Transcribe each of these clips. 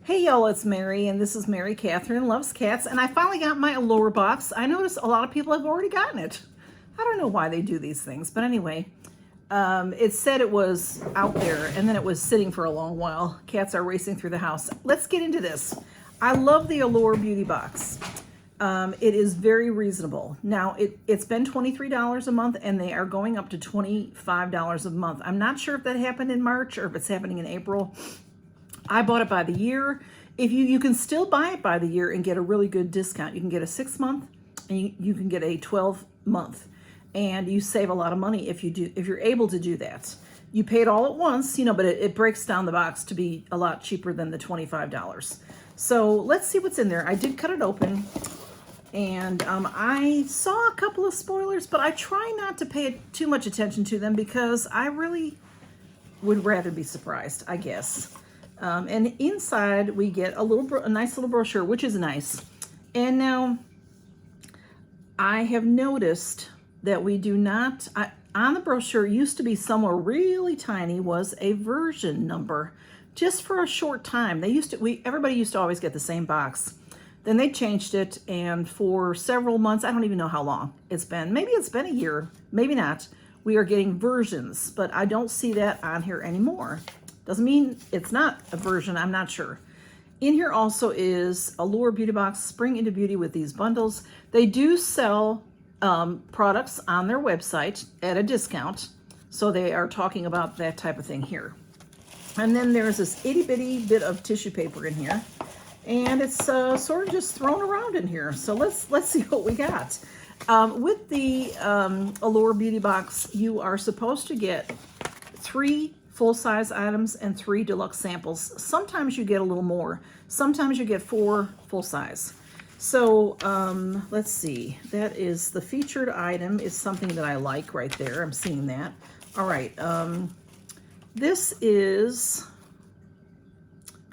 Hey y'all, it's Mary, and this is Mary Catherine Loves Cats, and I finally got my Allure box. I noticed a lot of people have already gotten it. I don't know why they do these things, but anyway, it said it was out there, and then it was sitting for a long while. Cats are racing through the house. Let's get into this. I love the Allure beauty box. It is very reasonable. Now, it's been $23 a month, and they are going up to $25 a month. I'm not sure if that happened in March or if it's happening in April. I bought it by the year. If you can still buy it by the year and get a really good discount. You can get a 6-month and you can get a 12-month, and you save a lot of money if you're able to do that. You pay it all at once, but it breaks down the box to be a lot cheaper than the $25. So let's see what's in there. I did cut it open, and I saw a couple of spoilers, but I try not to pay too much attention to them because I really would rather be surprised, I guess. And inside we get a nice little brochure, which is nice. And now I have noticed that we do not, on the brochure, used to be somewhere really tiny was a version number, just for a short time. Everybody used to always get the same box. Then they changed it, and for several months, I don't even know how long it's been. Maybe it's been a year, maybe not. We are getting versions, but I don't see that on here anymore. Doesn't mean it's not a version, I'm not sure. In here also is Allure Beauty Box, Spring into Beauty with these bundles. They do sell products on their website at a discount, so they are talking about that type of thing here. And then there's this itty bitty bit of tissue paper in here, and it's sort of just thrown around in here. So let's see what we got. With the Allure Beauty Box, you are supposed to get 3 full-size items and 3 deluxe samples. Sometimes you get a little more. Sometimes you get 4 full-size. So let's see. That is the featured item is something that I like right there. I'm seeing that. All right. This is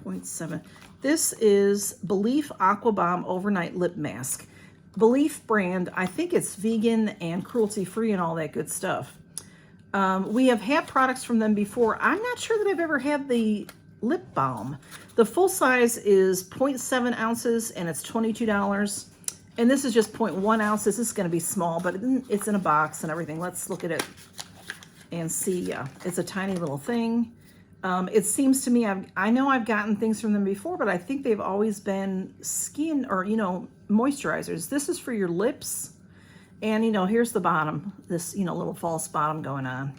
0.7. This is Belief Aqua Bomb Overnight Lip Mask. Belief brand. I think it's vegan and cruelty-free and all that good stuff. We have had products from them before. I'm not sure that I've ever had the lip balm. The full size is 0.7 ounces and it's $22. And this is just 0.1 ounces. This is going to be small, but it's in a box and everything. Let's look at it and see. Yeah, it's a tiny little thing. It seems to me, I know I've gotten things from them before, but I think they've always been skin or, moisturizers. This is for your lips. And, here's the bottom, this, little false bottom going on.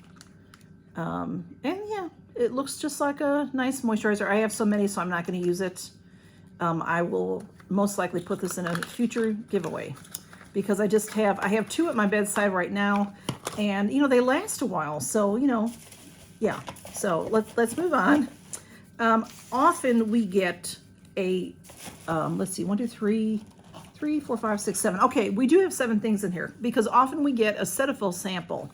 And yeah, it looks just like a nice moisturizer. I have so many, so I'm not going to use it. I will most likely put this in a future giveaway because I have 2 at my bedside right now, and, they last a while. So, yeah. So let's move on. Often we get a, let's see, 1, 2, 3, 4, 5, 6, 7. Okay, we do have 7 things in here because often we get a Cetaphil sample.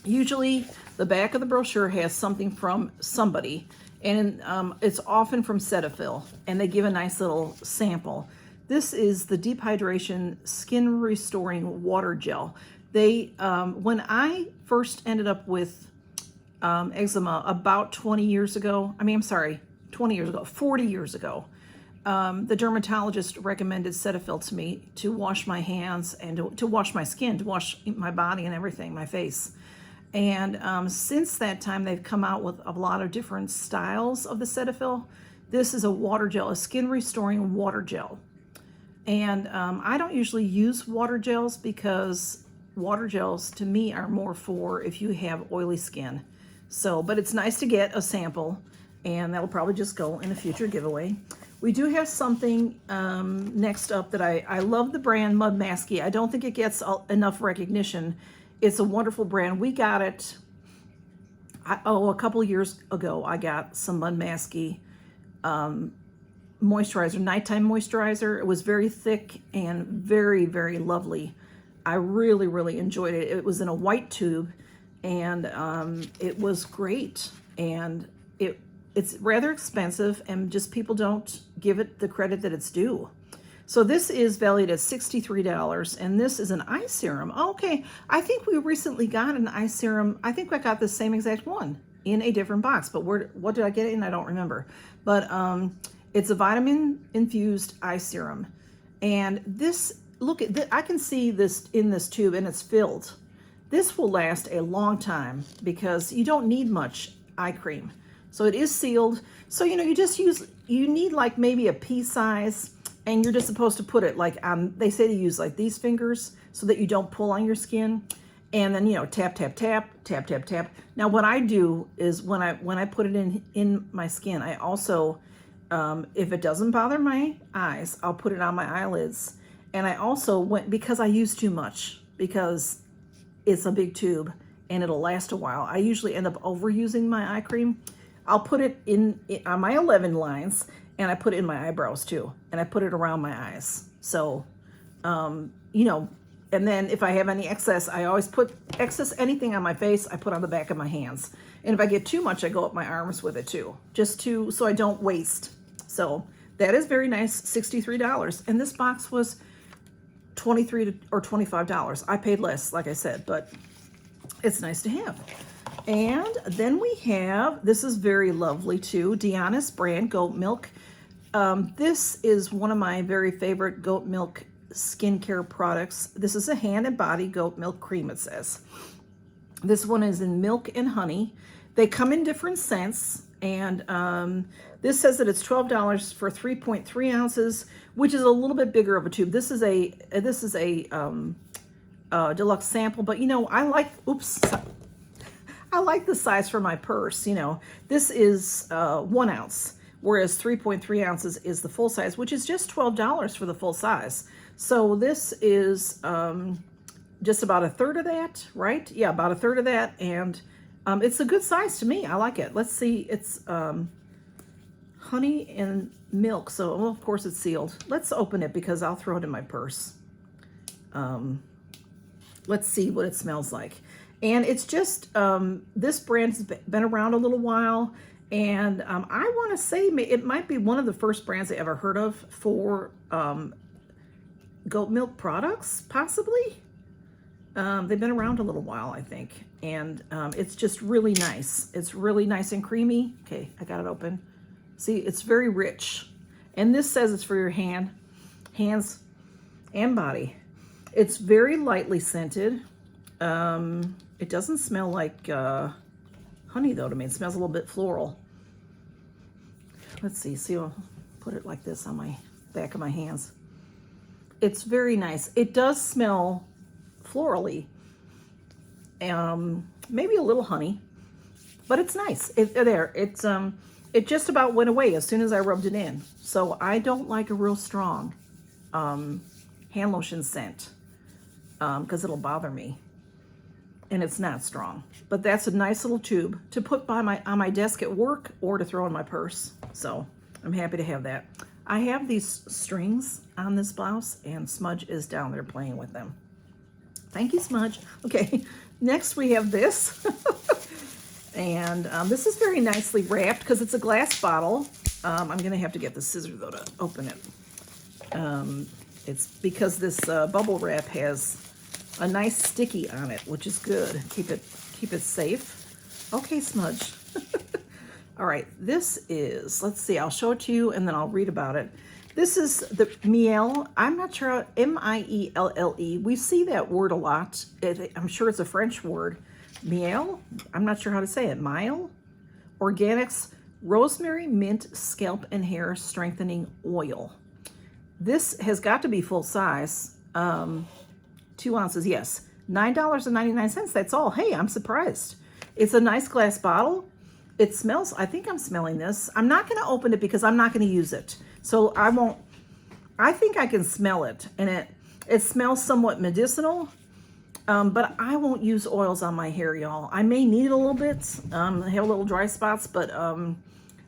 Usually the back of the brochure has something from somebody, and it's often from Cetaphil, and they give a nice little sample. This is the Deep Hydration Skin Restoring Water Gel. They, when I first ended up with eczema about 40 years ago, the dermatologist recommended Cetaphil to me to wash my hands and to wash my skin, to wash my body and everything, my face. And since that time, they've come out with a lot of different styles of the Cetaphil. This is a water gel, a skin restoring water gel. And I don't usually use water gels because water gels to me are more for if you have oily skin. So, but it's nice to get a sample, and that'll probably just go in a future giveaway. We do have something next up that I love the brand Mud Masky. I don't think it gets enough recognition. It's a wonderful brand. We got it, a couple years ago, I got some Mud Masky moisturizer, nighttime moisturizer. It was very thick and very, very lovely. I really, really enjoyed it. It was in a white tube, and it was great. And it's rather expensive, and just people don't give it the credit that it's due. So this is valued at $63, and this is an eye serum. Okay, I think we recently got an eye serum. I think I got the same exact one in a different box, but what did I get it in? I don't remember. But It's a vitamin infused eye serum. And this, look at this, I can see this in this tube and it's filled. This will last a long time because you don't need much eye cream. So it is sealed. So, you know, you need like maybe a pea size, and you're just supposed to put it like on, they say to use like these fingers so that you don't pull on your skin. And then, you know, tap, tap, tap, tap, tap, tap. Now what I do is when I put it in my skin, I also, if it doesn't bother my eyes, I'll put it on my eyelids. And I also because I use too much, because it's a big tube and it'll last a while, I usually end up overusing my eye cream. I'll put it on my 11 lines, and I put it in my eyebrows too. And I put it around my eyes. So, you know, and then if I have any excess, I always put anything on my face, I put on the back of my hands. And if I get too much, I go up my arms with it too, so I don't waste. So that is very nice, $63. And this box was $23 or $25. I paid less, like I said, but it's nice to have. And then we have, this is very lovely too, Deanna's brand goat milk. This is one of my very favorite goat milk skincare products. This is a hand and body goat milk cream, it says. This one is in milk and honey. They come in different scents, and this says that it's $12 for 3.3 ounces, which is a little bit bigger of a tube. This is a deluxe sample, but you know, I like the size for my purse. You know, this is 1 ounce, whereas 3.3 ounces is the full size, which is just $12 for the full size. So this is just about a third of that, right? Yeah, about a third of that, and it's a good size to me. I like it. Let's see, it's honey and milk, so well, of course it's sealed. Let's open it because I'll throw it in my purse. Let's see what it smells like. And it's just, this brand's been around a little while, and I want to say it might be one of the first brands I ever heard of for goat milk products, possibly. They've been around a little while, I think, and it's just really nice. It's really nice and creamy. Okay, I got it open. See, it's very rich, and this says it's for your hands and body. It's very lightly scented. It doesn't smell like honey though to me. It smells a little bit floral. Let's see. See, I'll put it like this on my back of my hands. It's very nice. It does smell florally. Maybe a little honey, but it's nice. It just about went away as soon as I rubbed it in. So I don't like a real strong hand lotion scent because it'll bother me. And it's not strong, but that's a nice little tube to put on my desk at work or to throw in my purse. So I'm happy to have that. I have these strings on this blouse, and Smudge is down there playing with them. Thank you, Smudge. Okay, next we have this. And this is very nicely wrapped because it's a glass bottle. I'm gonna have to get the scissors though to open it. It's because this bubble wrap has a nice sticky on it, which is good. Keep it safe. Okay, Smudge. All right, this is, let's see, I'll show it to you and then I'll read about it. This is the Mielle. I'm not sure, M-I-E-L-L-E. We see that word a lot. I'm sure it's a French word. Mielle? I'm not sure how to say it. Mielle? Organics Rosemary Mint Scalp and Hair Strengthening Oil. This has got to be full size. 2 ounces, yes. $9.99, that's all. Hey, I'm surprised. It's a nice glass bottle. It smells, I think I'm smelling this. I'm not gonna open it because I'm not gonna use it. So I won't, I think I can smell it. And it smells somewhat medicinal, but I won't use oils on my hair, y'all. I may need it a little bit. I have little dry spots, but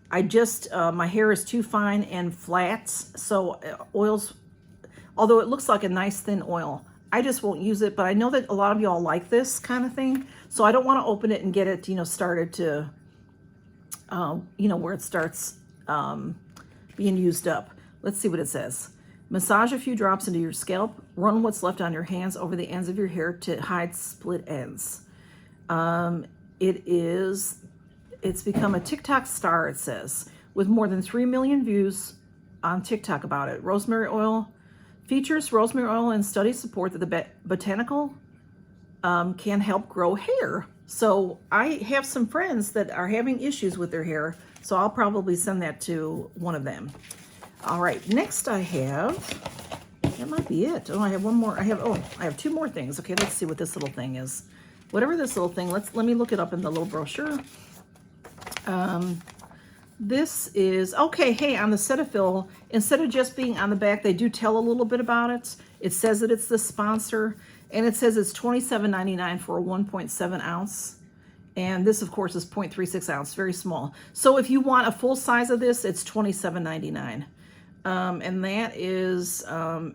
I just, my hair is too fine and flat. So oils, although it looks like a nice thin oil, I just won't use it. But I know that a lot of y'all like this kind of thing. So I don't want to open it and get it, started to, where it starts being used up. Let's see what it says. Massage a few drops into your scalp. Run what's left on your hands over the ends of your hair to hide split ends. It's become a TikTok star, it says, with more than 3 million views on TikTok about it. Rosemary oil features rosemary oil, and studies support that the botanical can help grow hair. So I have some friends that are having issues with their hair, so I'll probably send that to one of them. All right, next I have, that might be it. Oh, I have one more. I have two more things. Okay, let's see what this little thing is. Whatever this little thing, let me look it up in the little brochure. This is, okay, hey, on the Cetaphil, instead of just being on the back, they do tell a little bit about it. It says that it's the sponsor, and it says it's $27.99 for a 1.7 ounce. And this, of course, is 0.36 ounce, very small. So if you want a full size of this, it's $27.99. And that is,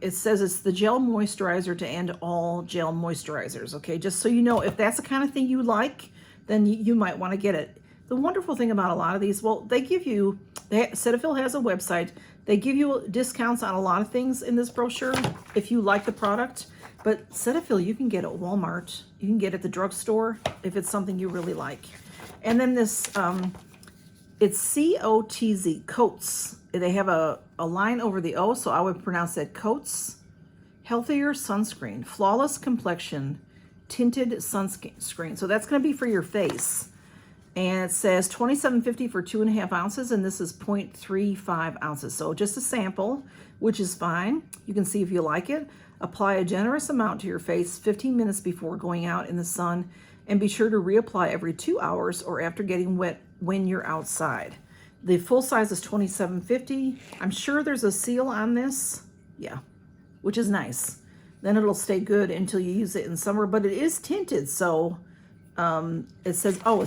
it says it's the gel moisturizer to end all gel moisturizers, okay? Just so you know, if that's the kind of thing you like, then you might want to get it. The wonderful thing about a lot of these, well, they give you, Cetaphil has a website. They give you discounts on a lot of things in this brochure if you like the product. But Cetaphil you can get at Walmart. You can get at the drugstore if it's something you really like. And then this, it's C-O-T-Z, Coats. They have a line over the O, so I would pronounce that Coats. Healthier sunscreen, flawless complexion, tinted sunscreen. So that's going to be for your face. And it says $27.50 for 2.5 ounces, and this is 0.35 ounces. So just a sample, which is fine. You can see if you like it. Apply a generous amount to your face 15 minutes before going out in the sun, and be sure to reapply every 2 hours or after getting wet when you're outside. The full size is $27.50. I'm sure there's a seal on this. Yeah, which is nice. Then it'll stay good until you use it in summer, but it is tinted, so it says, oh,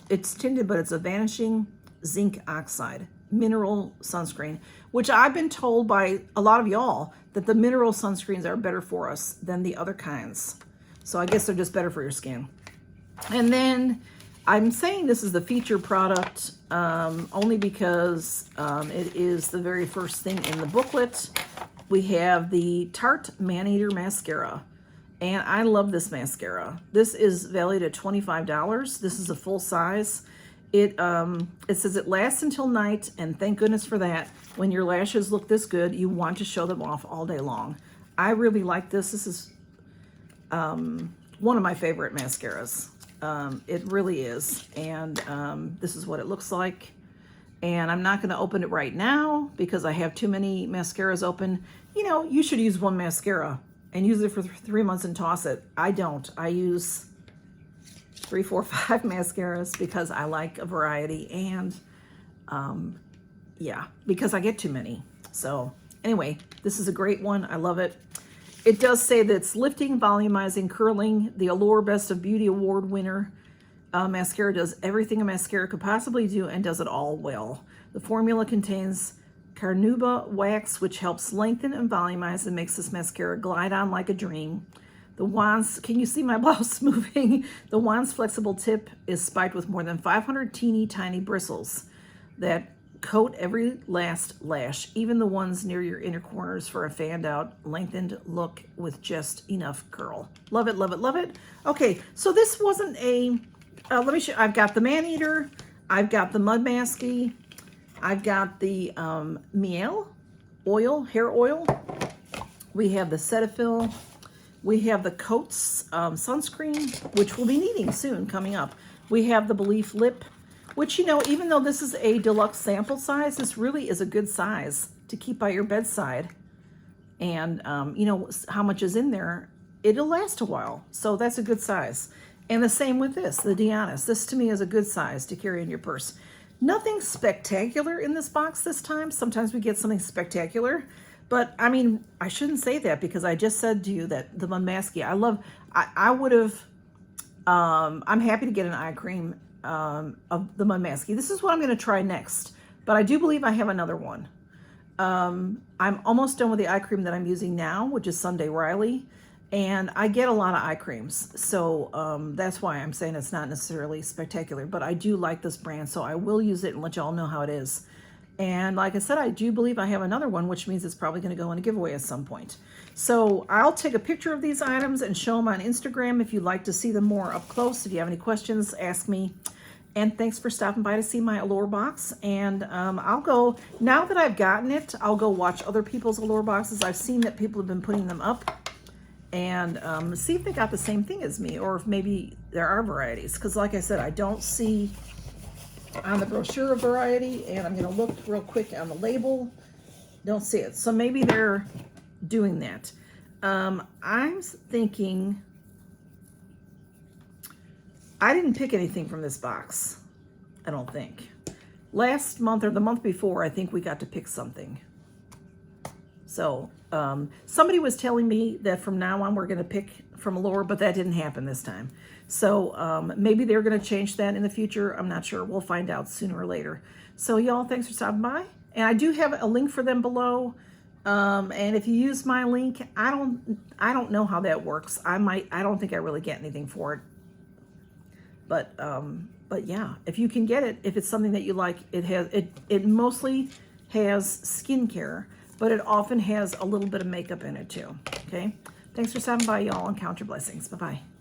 it's tinted, but it's a vanishing zinc oxide mineral sunscreen, which I've been told by a lot of y'all that the mineral sunscreens are better for us than the other kinds. So I guess they're just better for your skin. And then I'm saying this is the feature product only because it is the very first thing in the booklet. We have the Tarte Maneater Mascara. And I love this mascara. This is valued at $25. This is a full size. It says it lasts until night, and thank goodness for that. When your lashes look this good, you want to show them off all day long. I really like this. This is one of my favorite mascaras. It really is. And this is what it looks like. And I'm not going to open it right now because I have too many mascaras open. You know, you should use one mascara and use it for 3 months and toss it. I don't. I use 3, 4, 5 mascaras because I like a variety, and yeah, because I get too many. So anyway, this is a great one. I love it. It does say that it's lifting, volumizing, curling. The Allure Best of Beauty Award winner mascara does everything a mascara could possibly do and does it all well. The formula contains carnauba wax, which helps lengthen and volumize and makes this mascara glide on like a dream. The wand's, can you see my blouse moving? The wand's flexible tip is spiked with more than 500 teeny tiny bristles that coat every last lash, even the ones near your inner corners, for a fanned out, lengthened look with just enough curl. Love it, love it, love it. Okay, so this wasn't a, let me show, I've got the Maneater, I've got the Mud Masky, I've got the Miel oil, hair oil. We have the Cetaphil. We have the Coats sunscreen, which we'll be needing soon coming up. We have the Belief lip, which, you know, even though this is a deluxe sample size, this really is a good size to keep by your bedside. And you know how much is in there. It'll last a while. So that's a good size. And the same with this, the Dianis. This to me is a good size to carry in your purse. Nothing spectacular in this box this time. Sometimes we get something spectacular. But, I mean, I shouldn't say that because I just said to you that the Mud Masky, I would have, I'm happy to get an eye cream of the Mud Masky. This is what I'm going to try next. But I do believe I have another one. I'm almost done with the eye cream that I'm using now, which is Sunday Riley. And I get a lot of eye creams. So that's why I'm saying it's not necessarily spectacular. But I do like this brand, so I will use it and let y'all know how it is. And like I said, I do believe I have another one, which means it's probably going to go in a giveaway at some point. So I'll take a picture of these items and show them on Instagram if you'd like to see them more up close. If you have any questions, ask me. And thanks for stopping by to see my Allure box. And I'll go, now that I've gotten it, I'll go watch other people's Allure boxes. I've seen that people have been putting them up, and see if they got the same thing as me, or if maybe there are varieties. Because like I said, I don't see on the brochure a variety, and I'm going to look real quick on the label. Don't see it. So maybe they're doing that. I'm thinking, I didn't pick anything from this box, I don't think. Last month or the month before, I think we got to pick something. So somebody was telling me that from now on we're going to pick from Allure, but that didn't happen this time. So maybe they're going to change that in the future. I'm not sure. We'll find out sooner or later. So y'all, thanks for stopping by. And I do have a link for them below. And if you use my link, I don't know how that works. I don't think I really get anything for it. But yeah, if you can get it, if it's something that you like, it mostly has skincare, but it often has a little bit of makeup in it too. Okay. Thanks for stopping by, y'all, and count your blessings. Bye-bye.